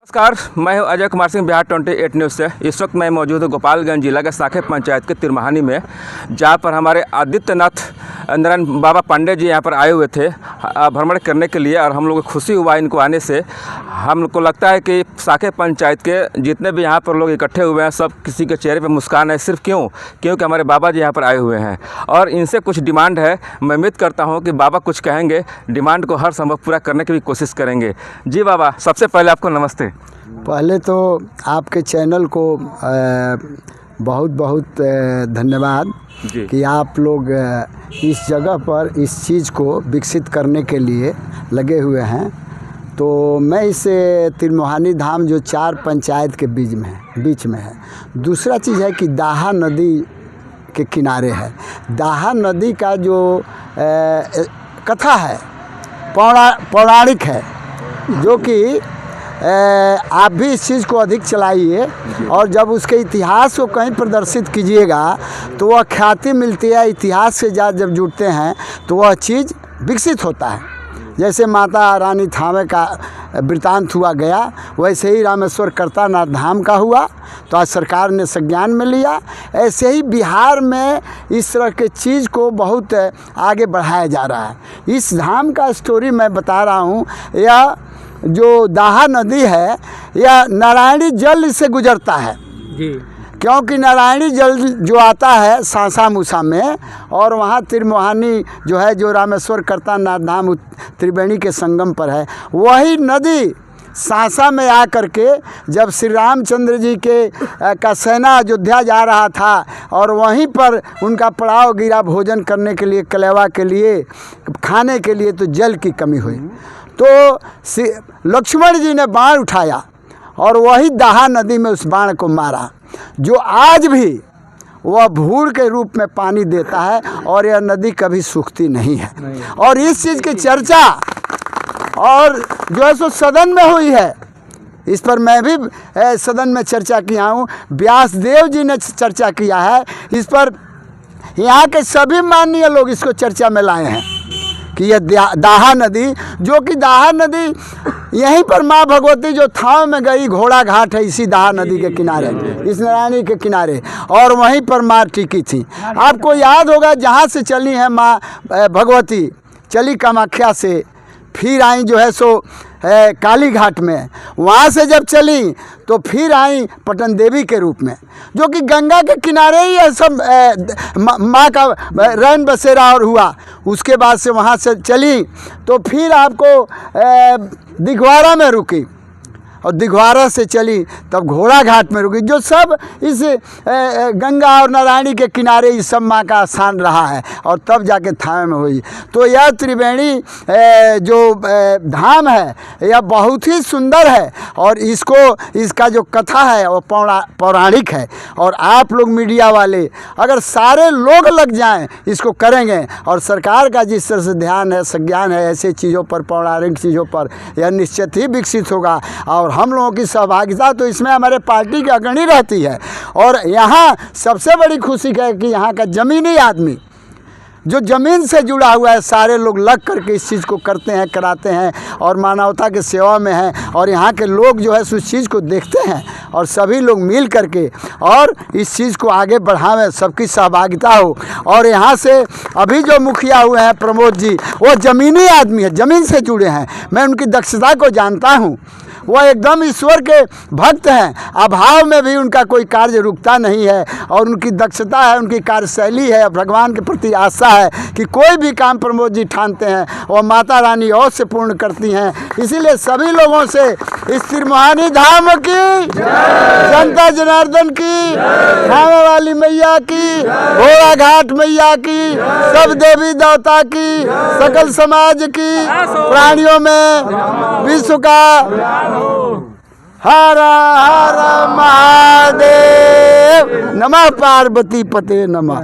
नमस्कार, मैं हूं अजय कुमार सिंह, बिहार 28 न्यूज़ से। इस वक्त मैं मौजूद हूं गोपालगंज जिला के साखेत पंचायत के तिरमहानी में, जहां पर हमारे आदित्यनाथ नारायण बाबा पांडे जी यहां पर आए हुए थे भ्रमण करने के लिए। और हम लोग को खुशी हुआ इनको आने से। हमको लगता है कि साखेत पंचायत के जितने भी यहाँ पर लोग इकट्ठे हुए हैं, सब किसी के चेहरे पर मुस्कान है। सिर्फ क्योंकि हमारे बाबा जी यहाँ पर आए हुए हैं और इनसे कुछ डिमांड है। मैं उम्मीद करता हूँ कि बाबा कुछ कहेंगे, डिमांड को हर संभव पूरा करने की भी कोशिश करेंगे। जी बाबा, सबसे पहले आपको नमस्ते। पहले तो आपके चैनल को बहुत बहुत धन्यवाद कि आप लोग इस जगह पर इस चीज़ को विकसित करने के लिए लगे हुए हैं। तो मैं इस तिरमहानी धाम जो 4 पंचायत के बीच में है। दूसरा चीज़ है कि दाहा नदी के किनारे है। दाहा नदी का जो कथा है पौराणिक है, जो कि आप भी इस चीज़ को अधिक चलाइए और जब उसके इतिहास को कहीं प्रदर्शित कीजिएगा तो वह ख्याति मिलती है। इतिहास से जब जुड़ते हैं तो वह चीज़ विकसित होता है। जैसे माता रानी थावे का वृतांत हुआ गया, वैसे ही रामेश्वर करतानाथ धाम का हुआ, तो आज सरकार ने संज्ञान में लिया। ऐसे ही बिहार में इस तरह के चीज़ को बहुत आगे बढ़ाया जा रहा है। इस धाम का स्टोरी मैं बता रहा हूँ। यह जो दाहा नदी है, यह नारायणी जल इससे गुजरता है जी। क्योंकि नारायणी जल जो आता है सांसा मूसा में, और वहाँ तिरमहानी जो है, जो रामेश्वर करतानाथ धाम त्रिवेणी के संगम पर है, वही नदी सांसा में आ करके जब श्री रामचंद्र जी का सेना अयोध्या जा रहा था और वहीं पर उनका पड़ाव गिरा भोजन करने के लिए, कलेवा के लिए, खाने के लिए, तो जल की कमी हुई। तो लक्ष्मण जी ने बाण उठाया और वही दाहा नदी में उस बाण को मारा, जो आज भी वह भूर के रूप में पानी देता है और यह नदी कभी सूखती नहीं है। और इस चीज़ की चर्चा और जो है सो सदन में हुई है। इस पर मैं भी सदन में चर्चा किया हूँ, व्यासदेव जी ने चर्चा किया है इस पर। यहाँ के सभी माननीय लोग इसको चर्चा में लाए हैं कि यह दाहा नदी, जो कि दाहा नदी यहीं पर माँ भगवती जो थाव में गई, घोड़ा घाट है इसी दाहा नदी के किनारे, इस नारायणी के किनारे, और वहीं पर माँ टिकी थी। आपको याद होगा, जहाँ से चली हैं माँ भगवती, चली कामाख्या से, फिर आई जो है सो काली घाट में, वहाँ से जब चली तो फिर आई पटन देवी के रूप में, जो कि गंगा के किनारे ही है सब माँ का रैन बसेरा और हुआ। उसके बाद से वहाँ से चली तो फिर आपको दिघवारा में रुकी, और दिघवारा से चली तब घोड़ा घाट में रुकी, जो सब इस गंगा और नारायणी के किनारे इस सब माँ का स्थान रहा है, और तब जाके थावे में हुई। तो यह त्रिवेणी जो धाम है, यह बहुत ही सुंदर है और इसका जो कथा है वो पौराणिक है। और आप लोग मीडिया वाले अगर सारे लोग लग जाएं, इसको करेंगे, और सरकार का जिस तरह से ध्यान है, संज्ञान है ऐसे चीज़ों पर, पौराणिक चीज़ों पर, यह निश्चित ही विकसित होगा। और हम लोगों की सहभागिता तो इसमें हमारे पार्टी की अग्रणी रहती है। और यहाँ सबसे बड़ी खुशी है कि यहाँ का ज़मीनी आदमी जो ज़मीन से जुड़ा हुआ है, सारे लोग लग करके इस चीज़ को करते हैं, कराते हैं और मानवता की सेवा में हैं। और यहाँ के लोग जो है उस चीज़ को देखते हैं और सभी लोग मिल करके और इस चीज़ को आगे बढ़ावें, सबकी सहभागिता हो। और यहाँ से अभी जो मुखिया हुए हैं प्रमोद जी, वो ज़मीनी आदमी है, ज़मीन से जुड़े हैं। मैं उनकी दक्षता को जानता हूँ, वह एकदम ईश्वर के भक्त हैं। अभाव में भी उनका कोई कार्य रुकता नहीं है, और उनकी दक्षता है, उनकी कार्यशैली है, भगवान के प्रति आस्था है कि कोई भी काम प्रमोद जी ठानते हैं वह माता रानी और से पूर्ण करती हैं। इसीलिए सभी लोगों से इस तिरमहानी धाम की, जनता जनार्दन की, थावे वाली मैया की, घोड़ा घाट मैया की, सब देवी देवता की, सकल समाज की, प्राणियों में, विश्व का हर हर महादेव, नमः पार्वती पते नमः।